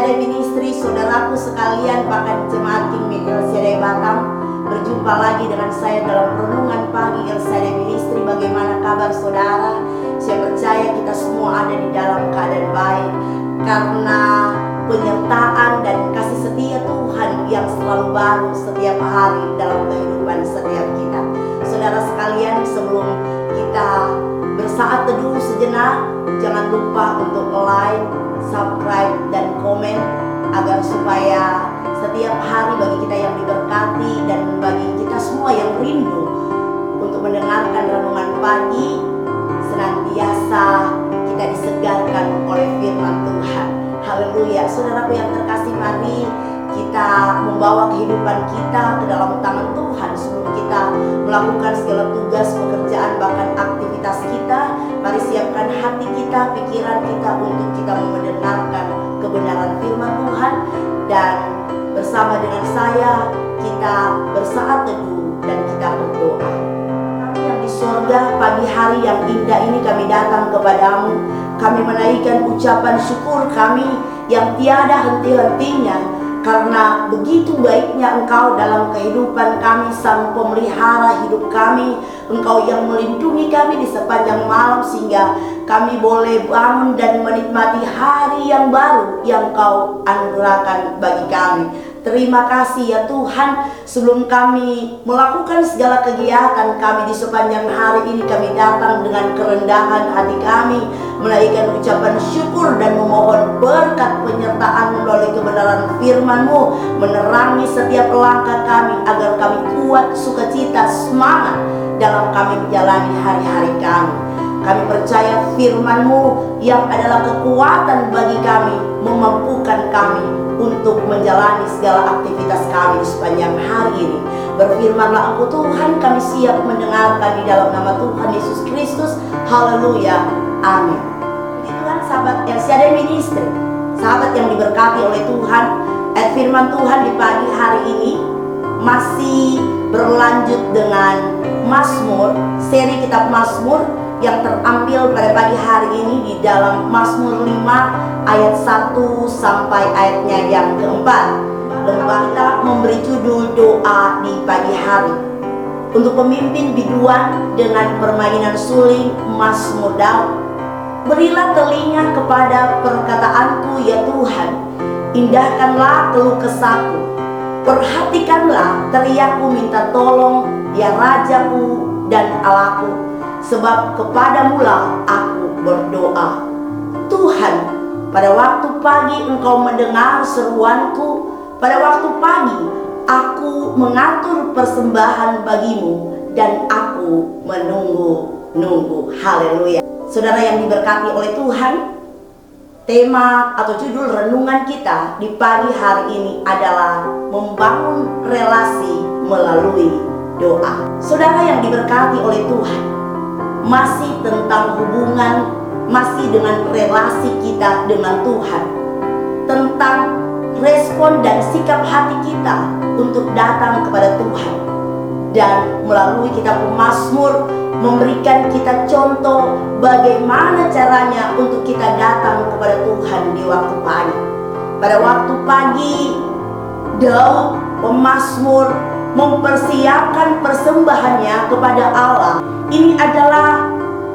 LCD Ministry, saudaraku sekalian, bahkan jemaat King LCD Batam. Berjumpa lagi dengan saya dalam renungan pagi LCD Ministry. Bagaimana kabar saudara? Saya percaya kita semua ada di dalam keadaan baik, karena penyertaan dan kasih setia Tuhan yang selalu baru setiap hari dalam kehidupan setiap kita. Saudara sekalian, sebelum kita bersaat teduh sejenak, jangan lupa untuk like, subscribe, dan komen, agar supaya setiap hari bagi kita yang diberkati dan bagi kita semua yang rindu untuk mendengarkan renungan pagi, senantiasa kita disegarkan oleh firman Tuhan. Haleluya. Saudaraku yang terkasih, mari kita membawa kehidupan kita ke dalam tangan Tuhan sebelum kita melakukan segala tugas, pekerjaan, bahkan aktivitas kita. Mari siapkan hati kita, pikiran kita untuk kita mendengarkan kebenaran firman Tuhan. Dan bersama dengan saya, kita bersaat teduh dan kita berdoa. Kami yang di surga, pagi hari yang indah ini kami datang kepadamu. Kami menaikkan ucapan syukur kami yang tiada henti-hentinya, karena begitu baiknya Engkau dalam kehidupan kami, Sang Pemelihara hidup kami. Engkau yang melindungi kami di sepanjang malam, sehingga kami boleh bangun dan menikmati hari yang baru yang Kau anugerahkan bagi kami. Terima kasih ya Tuhan. Sebelum kami melakukan segala kegiatan kami di sepanjang hari ini, kami datang dengan kerendahan hati kami, menaikkan ucapan syukur dan memohon berkat penyertaan melalui kebenaran firman-Mu, menerangi setiap langkah kami agar kami kuat, sukacita, semangat dalam kami menjalani hari-hari kami. Kami percaya firman-Mu yang adalah kekuatan bagi kami, memampukan kami untuk menjalani segala aktivitas kami sepanjang hari ini. Berfirmanlah Engkau Tuhan, kami siap mendengarkan di dalam nama Tuhan Yesus Kristus. Haleluya, amin. Tuhan, sahabat LCD Ministry, sahabat yang diberkati oleh Tuhan, firman Tuhan di pagi hari ini masih berlanjut dengan Mazmur, seri kitab Mazmur yang terambil pada pagi hari ini di dalam Mazmur 5 ayat 1 sampai ayatnya yang keempat. Dan kita memberi judul doa di pagi hari untuk pemimpin biduan dengan permainan suling Mazmur Daud. Berilah telinga kepada perkataanku ya Tuhan, indahkanlah keluh kesahku. Perhatikanlah teriakku minta tolong ya Rajaku dan Allahku, sebab kepadamulah aku berdoa. Tuhan, pada waktu pagi Engkau mendengar seruanku. Pada waktu pagi aku mengatur persembahan bagimu, dan aku menunggu-nunggu. Haleluya. Saudara yang diberkati oleh Tuhan, tema atau judul renungan kita di pagi hari ini adalah membangun relasi melalui doa. Saudara yang diberkati oleh Tuhan, masih tentang hubungan, masih dengan relasi kita dengan Tuhan, tentang respon dan sikap hati kita untuk datang kepada Tuhan. Dan melalui kitab Mazmur memberikan kita contoh bagaimana caranya untuk kita datang kepada Tuhan di waktu pagi. Pada waktu pagi, Daud pemazmur mempersiapkan persembahannya kepada Allah. Ini adalah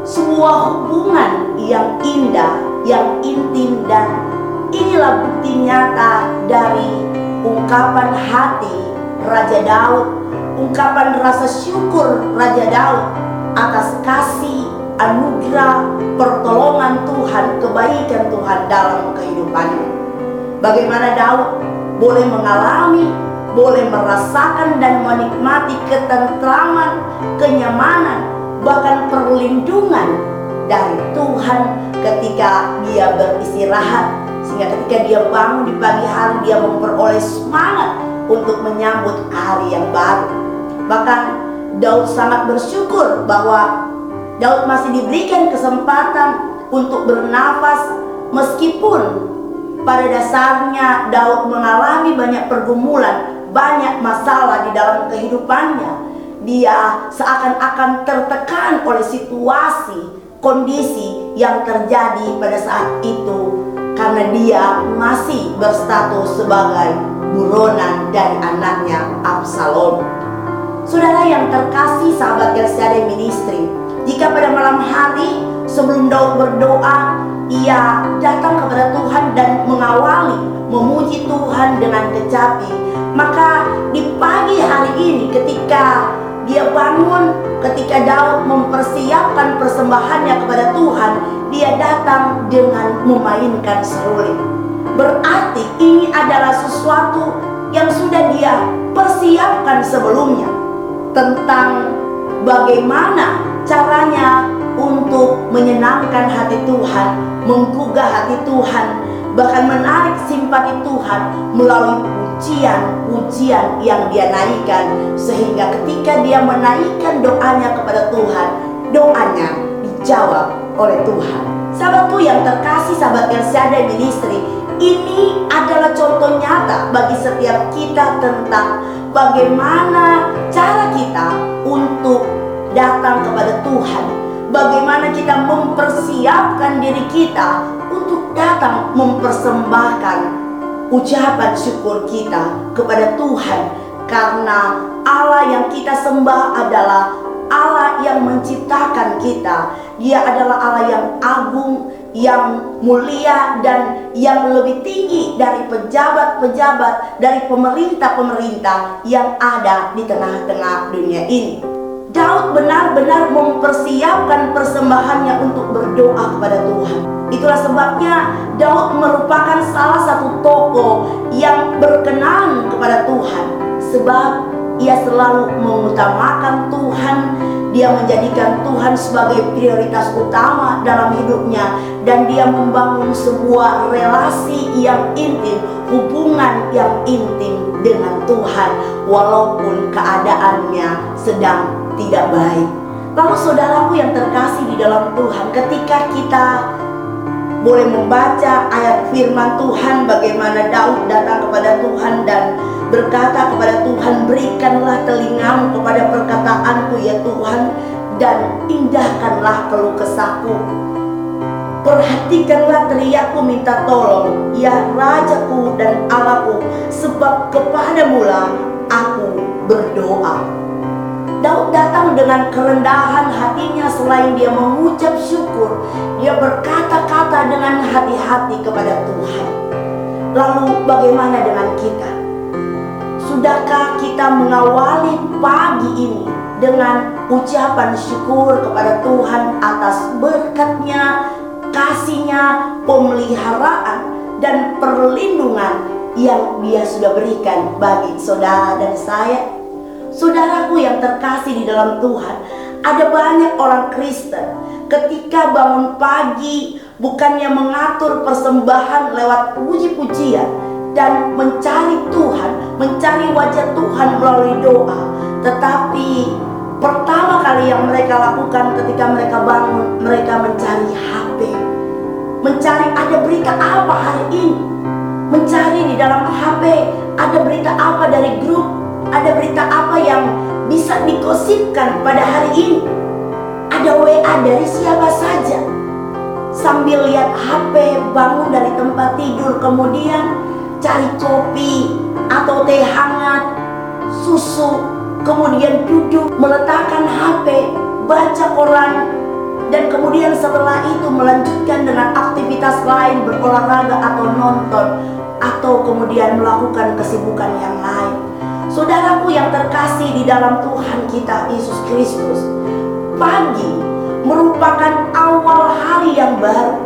sebuah hubungan yang indah, yang intim, dan inilah bukti nyata dari ungkapan hati Raja Daud, ungkapan rasa syukur Raja Daud atas kasih, anugerah, pertolongan Tuhan, kebaikan Tuhan dalam kehidupannya. Bagaimana Daud boleh mengalami, boleh merasakan dan menikmati ketentraman, kenyamanan, bahkan perlindungan dari Tuhan ketika dia beristirahat, sehingga ketika dia bangun di pagi hari dia memperoleh semangat untuk menyambut hari yang baru. Bahkan Daud sangat bersyukur bahwa Daud masih diberikan kesempatan untuk bernafas, meskipun pada dasarnya Daud mengalami banyak pergumulan, banyak masalah di dalam kehidupannya. Dia seakan-akan tertekan oleh situasi, kondisi yang terjadi pada saat itu, karena dia masih berstatus sebagai buronan dari anaknya Absalom. Saudara yang terkasih, sahabat El Shaddai Ministry, jika pada malam hari sebelum Daud berdoa, ia datang kepada Tuhan dan mengawali memuji Tuhan dengan kecapi, maka di pagi hari ini ketika dia bangun, ketika Daud mempersiapkan persembahannya kepada Tuhan, dia datang dengan memainkan seruling. Berarti ini adalah sesuatu yang sudah dia persiapkan sebelumnya, tentang bagaimana caranya untuk menyenangkan hati Tuhan, menggugah hati Tuhan, bahkan menarik simpati Tuhan melalui pujian yang dia naikkan, sehingga ketika dia menaikkan doanya kepada Tuhan, doanya dijawab oleh Tuhan. Sahabatku yang terkasih, sahabat El Shaddai Ministry, ini adalah contoh nyata bagi setiap kita tentang bagaimana cara kita untuk datang kepada Tuhan, bagaimana kita mempersiapkan diri kita untuk datang mempersembahkan ucapan syukur kita kepada Tuhan, karena Allah yang kita sembah adalah Allah yang menciptakan kita. Dia adalah Allah yang agung, yang mulia, dan yang lebih tinggi dari pejabat-pejabat, dari pemerintah-pemerintah yang ada di tengah-tengah dunia ini. Daud benar-benar mempersiapkan persembahannya untuk berdoa kepada Tuhan. Itulah sebabnya Daud merupakan salah satu tokoh yang berkenan kepada Tuhan, sebab ia selalu mengutamakan Tuhan. Dia menjadikan Tuhan sebagai prioritas utama dalam hidupnya, dan dia membangun sebuah relasi yang intim, hubungan yang intim dengan Tuhan, walaupun keadaannya sedang tidak baik. Lalu saudaraku yang terkasih di dalam Tuhan, ketika kita boleh membaca ayat firman Tuhan, bagaimana Daud datang kepada Tuhan dan berkata kepada Tuhan, berikanlah telingamu kepada perkataanku ya Tuhan, dan indahkanlah keluh kesahku. Perhatikanlah teriakku minta tolong, ya Rajaku dan Allahku, sebab kepadamulah aku berdoa. Daud datang dengan kerendahan hatinya. Selain dia mengucap syukur, dia berkata-kata dengan hati-hati kepada Tuhan. Lalu bagaimana dengan kita? Sudahkah kita mengawali pagi ini dengan ucapan syukur kepada Tuhan atas berkat-Nya, kasih-Nya, pemeliharaan, dan perlindungan yang Dia sudah berikan bagi saudara dan saya? Saudaraku yang terkasih di dalam Tuhan, ada banyak orang Kristen ketika bangun pagi bukannya mengatur persembahan lewat puji-pujian dan mencari Tuhan, mencari wajah Tuhan melalui doa, tetapi pertama kali yang mereka lakukan ketika mereka bangun, mereka mencari HP, mencari ada berita apa hari ini, mencari di dalam HP ada berita apa dari grup, ada berita apa yang bisa digosipkan pada hari ini, ada WA dari siapa saja. Sambil lihat HP, bangun dari tempat tidur, kemudian cari kopi atau teh hangat, susu, kemudian duduk meletakkan HP, baca koran, dan kemudian setelah itu melanjutkan dengan aktivitas lain, berolahraga atau nonton, atau kemudian melakukan kesibukan yang lain. Saudaraku yang terkasih di dalam Tuhan kita Yesus Kristus, pagi merupakan awal hari yang baru,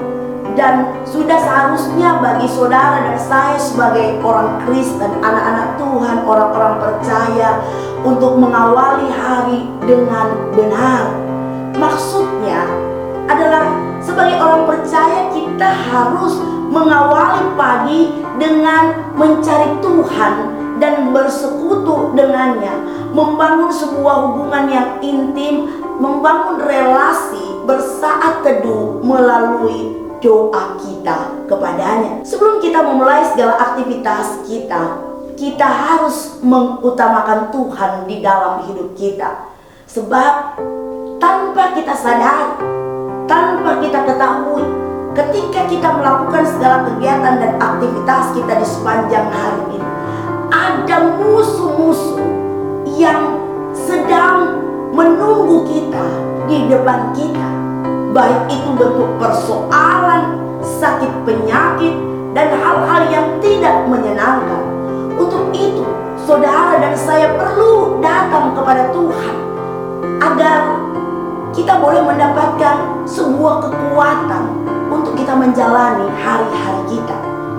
dan sudah seharusnya bagi saudara dan saya sebagai orang Kristen, anak-anak Tuhan, orang-orang percaya, untuk mengawali hari dengan benar. Maksudnya adalah sebagai orang percaya kita harus mengawali pagi dengan mencari Tuhan dan bersekutu dengannya, membangun sebuah hubungan yang intim, membangun relasi, bersaat teduh melalui doa kita kepadanya. Sebelum kita memulai segala aktivitas kita, kita harus mengutamakan Tuhan di dalam hidup kita. Sebab tanpa kita sadar, tanpa kita ketahui, ketika kita melakukan segala kegiatan dan aktivitas kita di sepanjang hari ini, ada musuh-musuh yang sedang menunggu kita di depan kita, baik itu bentuk persoalan, sakit penyakit, dan hal-hal yang tidak menyenangkan. Untuk itu, saudara dan saya perlu datang kepada Tuhan agar kita boleh mendapatkan sebuah kekuatan untuk kita menjalani hari-hari kita.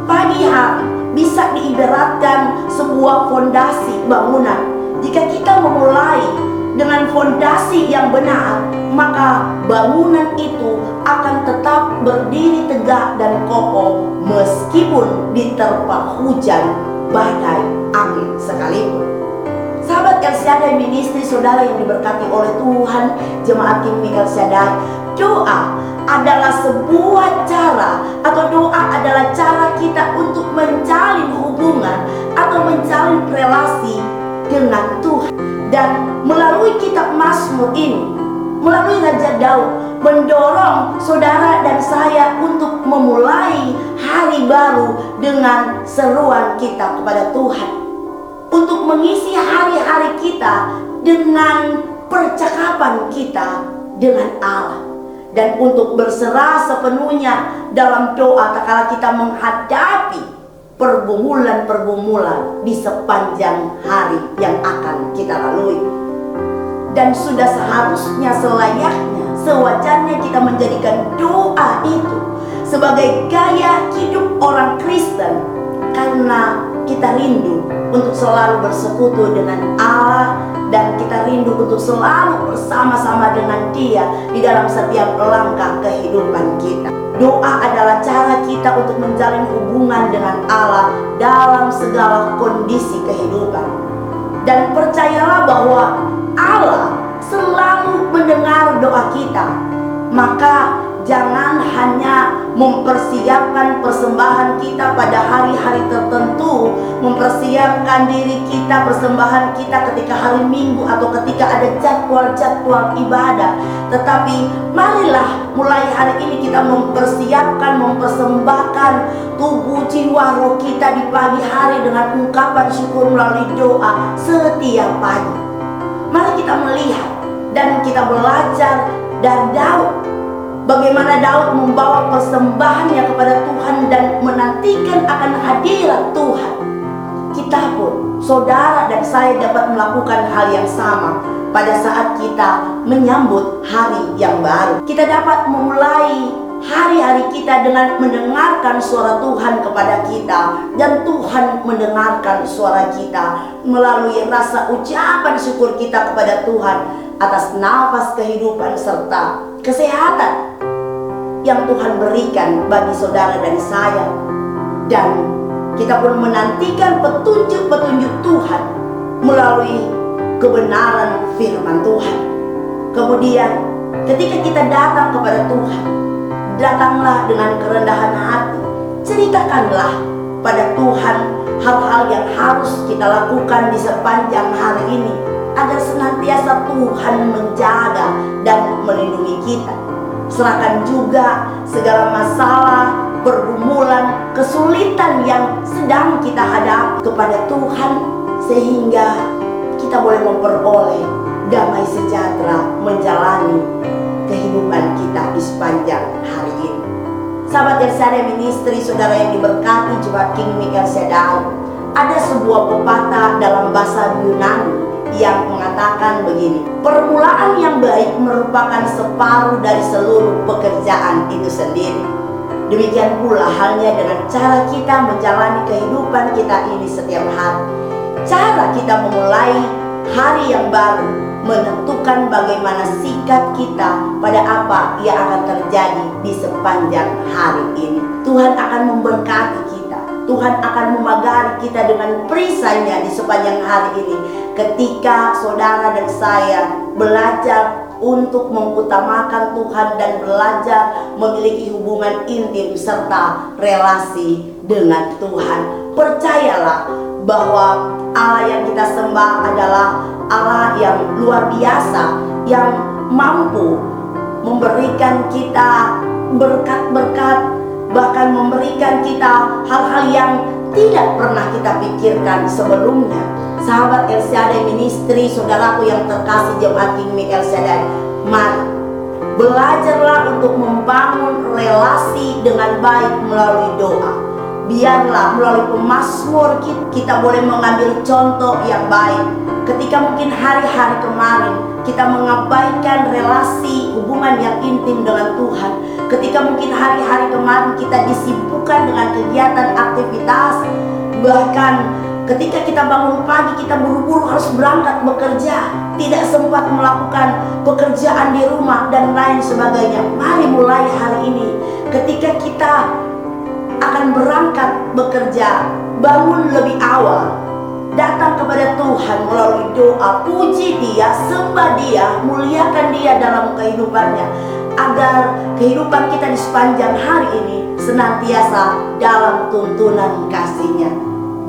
Pagi hari bisa diibaratkan sebuah fondasi bangunan. Jika kita memulai dengan fondasi yang benar, maka bangunan itu akan tetap berdiri tegak dan kokoh meskipun diterpa hujan, badai, angin sekalipun. Sahabat El Shaddai Ministry, saudara yang diberkati oleh Tuhan, Jemaat King El Shaddai, doa adalah sebuah cara, atau doa adalah cara kita untuk menjalin hubungan atau menjalin relasi dengan Tuhan. Dan melalui kitab Mazmur ini, melalui Raja Daud mendorong saudara dan saya untuk memulai hari baru dengan seruan kita kepada Tuhan, untuk mengisi hari-hari kita dengan percakapan kita dengan Allah, dan untuk berserah sepenuhnya dalam doa tak kala kita menghadapi pergumulan-pergumulan di sepanjang hari yang akan kita lalui. Dan sudah seharusnya, selayaknya, sewajarnya kita menjadikan doa itu sebagai gaya hidup orang Kristen, karena kita rindu untuk selalu bersekutu dengan Allah, dan kita rindu untuk selalu bersama-sama dengan Dia di dalam setiap langkah kehidupan kita. Doa adalah cara kita untuk menjalin hubungan dengan Allah dalam segala kondisi kehidupan. Dan percayalah bahwa Allah selalu mendengar doa kita. Maka jangan hanya mempersiapkan persembahan kita pada hari-hari tertentu, mempersiapkan diri kita, persembahan kita ketika hari Minggu atau ketika ada jadwal-jadwal ibadah. Tetapi marilah mulai hari ini kita mempersiapkan, mempersembahkan tubuh, jiwa, roh kita di pagi hari dengan ungkapan syukur melalui doa setiap pagi. Mari kita melihat dan kita belajar dari Daud, bagaimana Daud membawa persembahannya kepada Tuhan dan menantikan akan hadirat Tuhan. Kita pun, saudara dan saya, dapat melakukan hal yang sama pada saat kita menyambut hari yang baru. Kita dapat memulai hari-hari kita dengan mendengarkan suara Tuhan kepada kita, dan Tuhan mendengarkan suara kita melalui rasa ucapan syukur kita kepada Tuhan atas nafas kehidupan serta kesehatan yang Tuhan berikan bagi saudara dan saya. Dan kita pun menantikan petunjuk-petunjuk Tuhan melalui kebenaran firman Tuhan. Kemudian ketika kita datang kepada Tuhan, datanglah dengan kerendahan hati. Ceritakanlah pada Tuhan hal-hal yang harus kita lakukan di sepanjang hari ini, agar senantiasa Tuhan menjaga dan melindungi kita. Serahkan juga segala masalah, pergumulan, kesulitan yang sedang kita hadapi kepada Tuhan, sehingga kita boleh memperoleh damai sejahtera menjalani kehidupan kita di sepanjang hari ini. Sahabat El Shaddai Ministry, saudara yang diberkati Jemaat King El Shaddai, ada sebuah pepatah dalam bahasa Yunani yang mengatakan begini: permulaan yang baik merupakan separuh dari seluruh pekerjaan itu sendiri. Demikian pula halnya dengan cara kita menjalani kehidupan kita ini setiap hari. Cara kita memulai hari yang baru menentukan bagaimana sikap kita pada apa yang akan terjadi di sepanjang hari ini. Tuhan akan memberkati kita, Tuhan akan memagari kita dengan perisainya di sepanjang hari ini, ketika saudara dan saya belajar untuk mengutamakan Tuhan dan belajar memiliki hubungan intim serta relasi dengan Tuhan. Percayalah bahwa Allah yang kita sembah adalah Allah yang luar biasa, yang mampu memberikan kita berkat-berkat, bahkan memberikan kita hal-hal yang tidak pernah kita pikirkan sebelumnya. Sahabat El Shaddai Ministry, saudaraku yang terkasih jemaat King Mi El Shaddai, mari belajarlah untuk membangun relasi dengan baik melalui doa. Biarlah melalui pemazmur kita boleh mengambil contoh yang baik. Ketika mungkin hari-hari kemarin kita mengabaikan relasi hubungan yang intim dengan Tuhan, ketika mungkin hari-hari kemarin kita disibukkan dengan kegiatan aktivitas, bahkan ketika kita bangun pagi kita buru-buru harus berangkat bekerja, tidak sempat melakukan pekerjaan di rumah dan lain sebagainya. Mari mulai hari ini, ketika kita akan berangkat bekerja, bangun lebih awal, datang kepada Tuhan melalui doa, puji Dia, sembah Dia, muliakan Dia dalam kehidupannya, agar kehidupan kita di sepanjang hari ini senantiasa dalam tuntunan kasih-Nya.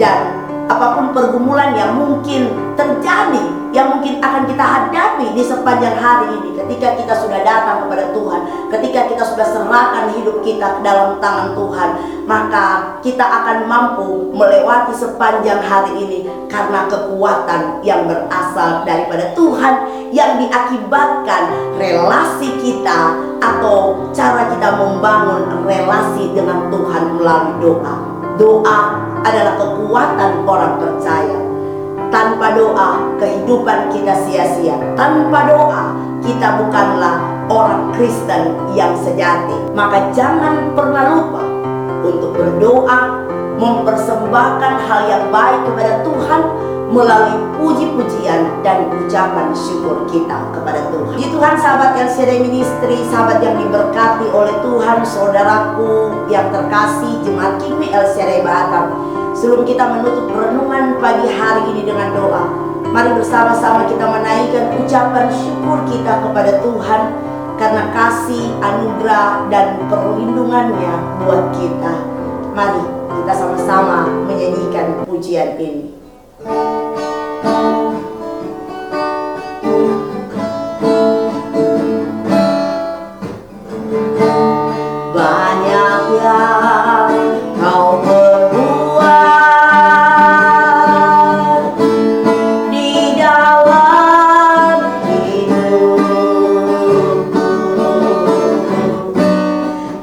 Dan apapun pergumulan yang mungkin terjadi, yang mungkin akan kita hadapi di sepanjang hari ini, ketika kita sudah datang kepada Tuhan, ketika kita sudah serahkan hidup kita ke dalam tangan Tuhan, maka kita akan mampu melewati sepanjang hari ini karena kekuatan yang berasal daripada Tuhan, yang diakibatkan relasi kita atau cara kita membangun relasi dengan Tuhan melalui doa. Doa adalah kekuatan orang percaya. Tanpa doa, kehidupan kita sia-sia. Tanpa doa, kita bukanlah orang Kristen yang sejati. Maka jangan pernah lupa untuk berdoa, mempersembahkan hal yang baik kepada Tuhan melalui puji-pujian dan ucapan syukur kita kepada Tuhan. Di Tuhan, sahabat El Shaddai Ministry, sahabat yang diberkati oleh Tuhan, saudaraku yang terkasih, jemaat King Mi El Shaddai Batam. Sebelum kita menutup renungan pagi hari ini dengan doa, mari bersama-sama kita menaikkan ucapan syukur kita kepada Tuhan karena kasih, anugerah, dan perlindungannya buat kita. Mari kita sama-sama menyanyikan pujian ini. Banyak yang kau perbuat di dalam hidupku,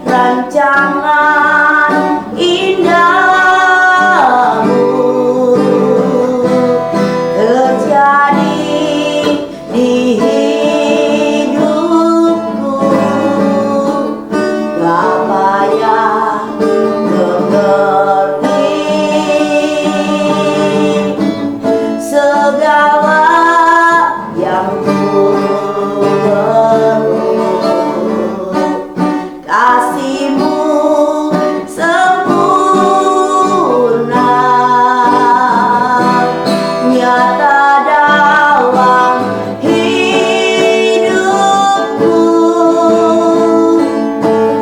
rancangan indahmu terjadi di hidupku. Bapa yang mengerti segala yang ku perlu, kasih-Mu sempurna nyata dalam hidupku.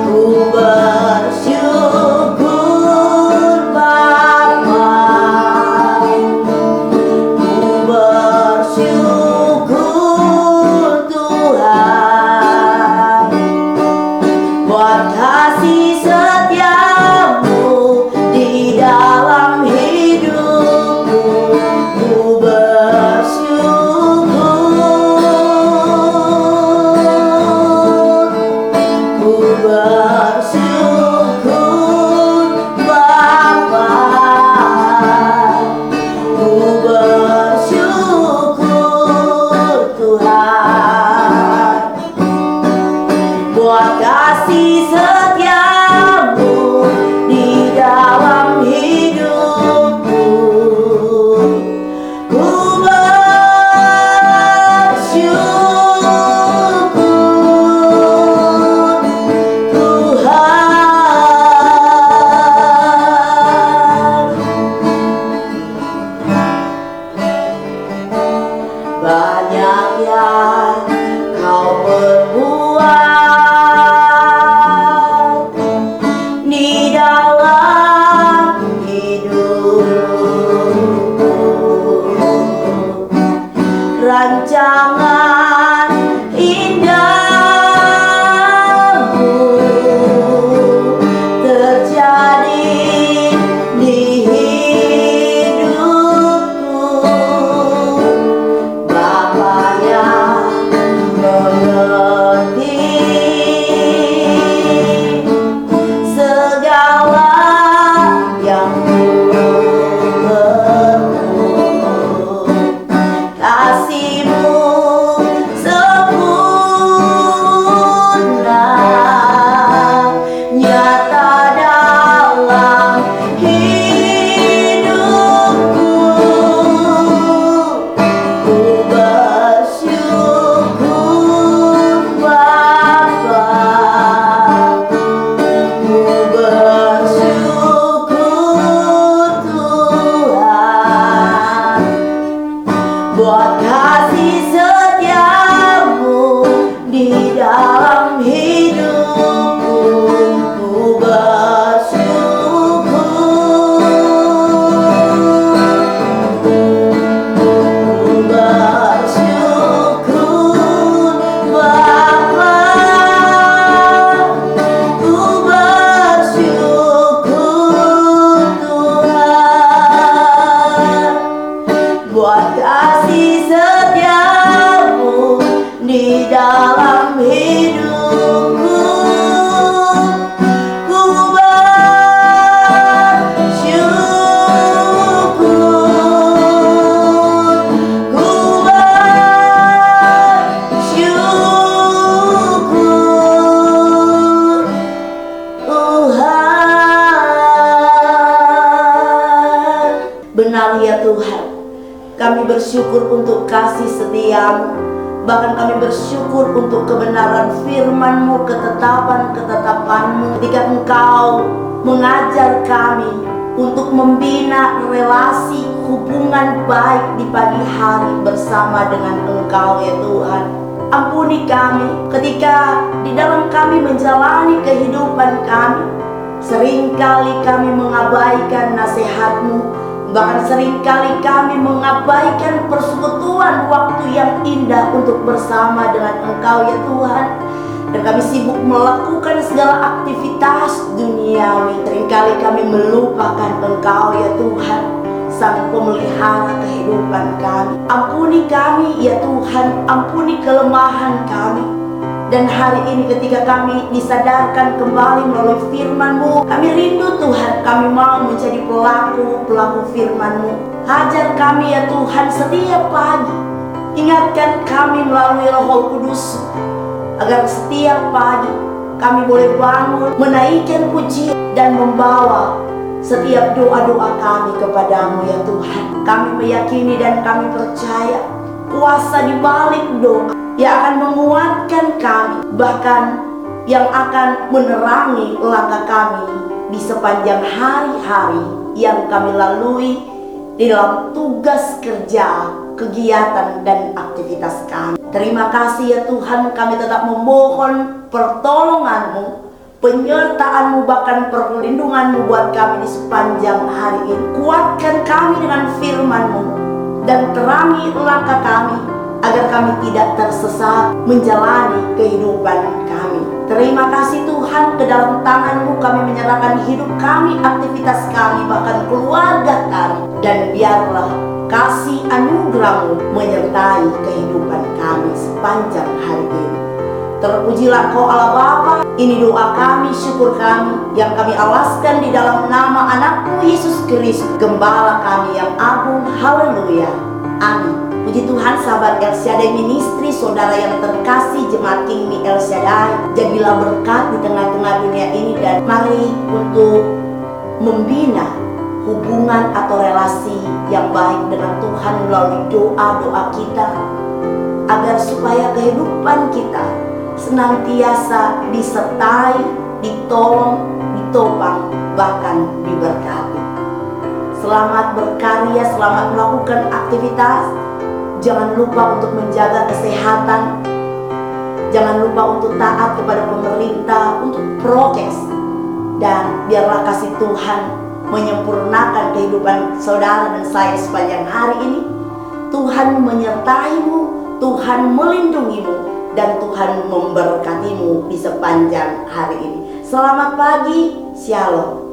Ku bersyukur Bapa, ku bersyukur Tuhan buat kasih setiamu di dalam hidupku. Ku bersyukur, ku bersyukur Bapa, ku bersyukur Tuhan buat kasih setiamu di dalam hidupku. Ku bersyukur Tuhan. Banyak yang kau perbuat di dalam hidupku, rancangan indahmu Benar ya Tuhan, kami bersyukur untuk kasih setia-Mu. Bahkan kami bersyukur untuk kebenaran firman-Mu, ketetapan-ketetapan-Mu. Ketika Engkau mengajar kami untuk membina relasi hubungan baik di pagi hari bersama dengan Engkau ya Tuhan. Ampuni kami ketika di dalam kami menjalani kehidupan kami, seringkali kami mengabaikan nasihat-Mu. Bahkan seringkali kami mengabaikan persekutuan waktu yang indah untuk bersama dengan Engkau ya Tuhan. Dan kami sibuk melakukan segala aktivitas duniawi. Seringkali kami melupakan Engkau ya Tuhan, Sang Pemelihara kehidupan kami. Ampuni kami ya Tuhan, ampuni kelemahan kami. Dan hari ini ketika kami disadarkan kembali melalui firman-Mu, kami rindu Tuhan, kami mau menjadi pelaku firman-Mu. Hajar kami ya Tuhan setiap pagi. Ingatkan kami melalui Roh Kudus, agar setiap pagi kami boleh bangun, menaikkan puji dan membawa setiap doa-doa kami kepadamu ya Tuhan. Kami meyakini dan kami percaya kuasa di balik doa yang akan menguatkan kami, bahkan yang akan menerangi langkah kami di sepanjang hari-hari yang kami lalui di dalam tugas kerja, kegiatan dan aktivitas kami. Terima kasih ya Tuhan, kami tetap memohon pertolongan-Mu, penyertaan-Mu, bahkan perlindungan-Mu buat kami di sepanjang hari ini. Kuatkan kami dengan firman-Mu dan terangi langkah kami, agar kami tidak tersesat menjalani kehidupan kami. Terima kasih Tuhan, ke dalam tangan-Mu kami menyerahkan hidup kami, aktivitas kami, bahkan keluarga kami. Dan biarlah kasih anugerah-Mu menyertai kehidupan kami sepanjang hari ini. Terpujilah Engkau Allah Bapa. Ini doa kami, syukur kami yang kami alaskan di dalam nama anak-Mu Yesus Kristus, Gembala kami yang agung. Haleluya. Amin. Puji Tuhan, sahabat El Shaddai Ministry, saudara yang terkasih, jemaat King Mi El Shaddai, jadilah berkat di tengah-tengah dunia ini. Dan mari untuk membina hubungan atau relasi yang baik dengan Tuhan melalui doa-doa kita, agar supaya kehidupan kita senantiasa disertai, ditolong, ditopang, bahkan diberkati. Selamat berkarya, selamat melakukan aktivitas. Jangan lupa untuk menjaga kesehatan. Jangan lupa untuk taat kepada pemerintah, untuk prokes. Dan biarlah kasih Tuhan menyempurnakan kehidupan saudara dan saya sepanjang hari ini. Tuhan menyertai-Mu, Tuhan melindungi-Mu, dan Tuhan memberkati-Mu di sepanjang hari ini. Selamat pagi, Shalom.